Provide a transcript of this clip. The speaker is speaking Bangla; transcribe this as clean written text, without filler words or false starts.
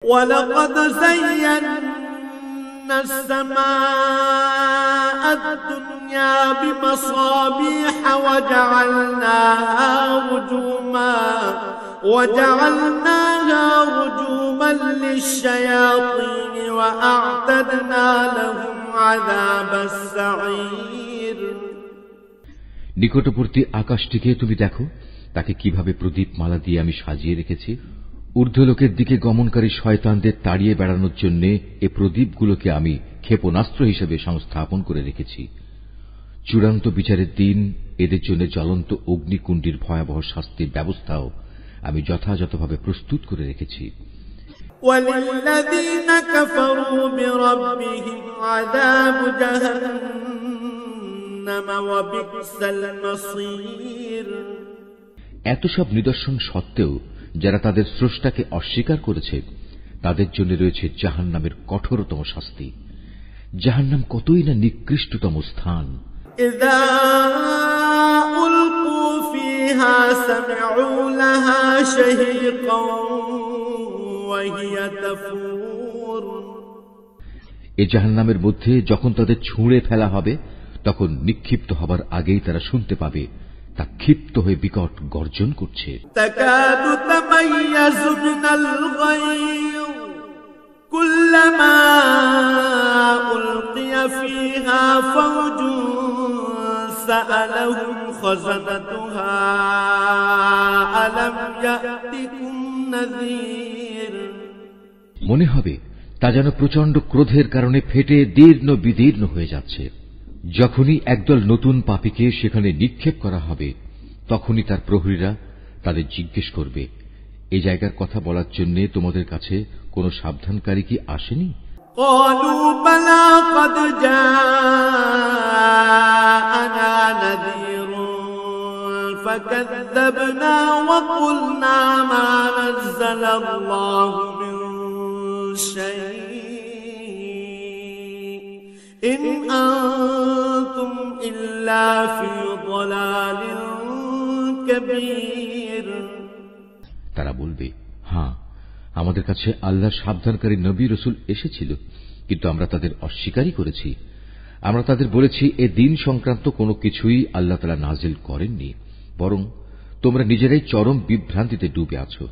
وَلَقَدْ زَيَّنَّا السَّمَاءَ الدُّنْيَا بِمَصَابِيحَ وَجَعَلْنَاهَا رُجُومًا لِلشَّيَاطِينِ وَأَعْتَدْنَا لَهُمْ عَذَابَ السَّعِيرِ। নিকটবর্তী আকাশটিকে তুমি দেখো, তাকে কিভাবে প্রদীপমালা দিয়ে আমি সাজিয়ে রেখেছি। ঊর্ধ্বলোকের দিকে গমনকারী শয়তানদের তাড়িয়ে বেড়ানোর জন্য এ প্রদীপগুলোকে আমি ক্ষেপণাস্ত্র হিসেবে সংস্থাপন করে রেখেছি। চূড়ান্ত বিচারের দিন এদের জন্য জ্বলন্ত অগ্নিকুণ্ডের ভয়াবহ শাস্তির ব্যবস্থাও আমি যথাযথভাবে প্রস্তুত করে রেখেছি। وَلِلَّذِينَ كَفَرُوا بِرَبِّهِمْ عَذَابُ جَهَنَّمَ وَبِئْسَ الْمَصِيرُ। এত সব নিদর্শন সত্ত্বেও যারা তাদের স্রষ্টাকে অস্বীকার করেছে তাদের জন্য রয়েছে জাহান্নামের কঠোরতম শাস্তি। জাহান্নাম কতই না নিকৃষ্টতম স্থান। إِذَا أُلْقُوا فِيهَا سَمِعُوا لَهَا شَهِيقًا وَهِيَ تَفُورُ। এ জাহান্নামের মধ্যে যখন তাদের ছুঁড়ে ফেলা হবে তখন নিক্ষিপ্ত হবার আগেই তারা শুনতে পাবে তা ক্ষিপ্ত হয়ে বিকট গর্জন করছে। তাকাদু তামাইয়াজু মিনাল গায়র কুল্লামা উলকিয়া ফিহা ফাওজুন সাআলাহুম খাযানাতুহা আলাম ইয়াতিকুম নাযীর। মনে হবে তা যেন প্রচন্ড ক্রোধের কারণে ফেটে দীর্ণ বিদীর্ণ হয়ে যাচ্ছে। যখনই একদল নতুন পাপীকে সেখানে নিক্ষেপ করা হবে তখনই তার প্রহরীরা তাদের জিজ্ঞেস করবে, এই জায়গার কথা বলার জন্য তোমাদের কাছে কোন সাবধানকারী কি আসেনি? ক্বালু বালা ক্বাদ জাআনা নাযীরুন ফাকাযযাবনা ওয়া কুলনা মা নাযালাল্লাহু মিন শাই ইন আনতুম ইল্লা ফি দালালিন কাবীর। তারা বলবে, হ্যাঁ, আমাদের কাছে আল্লাহর সাবধানকারী নবী রাসূল এসেছিল, কিন্তু আমরা তাদের অস্বীকারই করেছি। আমরা তাদের বলেছি এ দিন সংক্রান্ত কোনো কিছুই আল্লাহ তাআলা নাজিল করেননি, বরং তোমরা নিজেরাই চরম বিভ্রান্তিতে ডুবে আছো।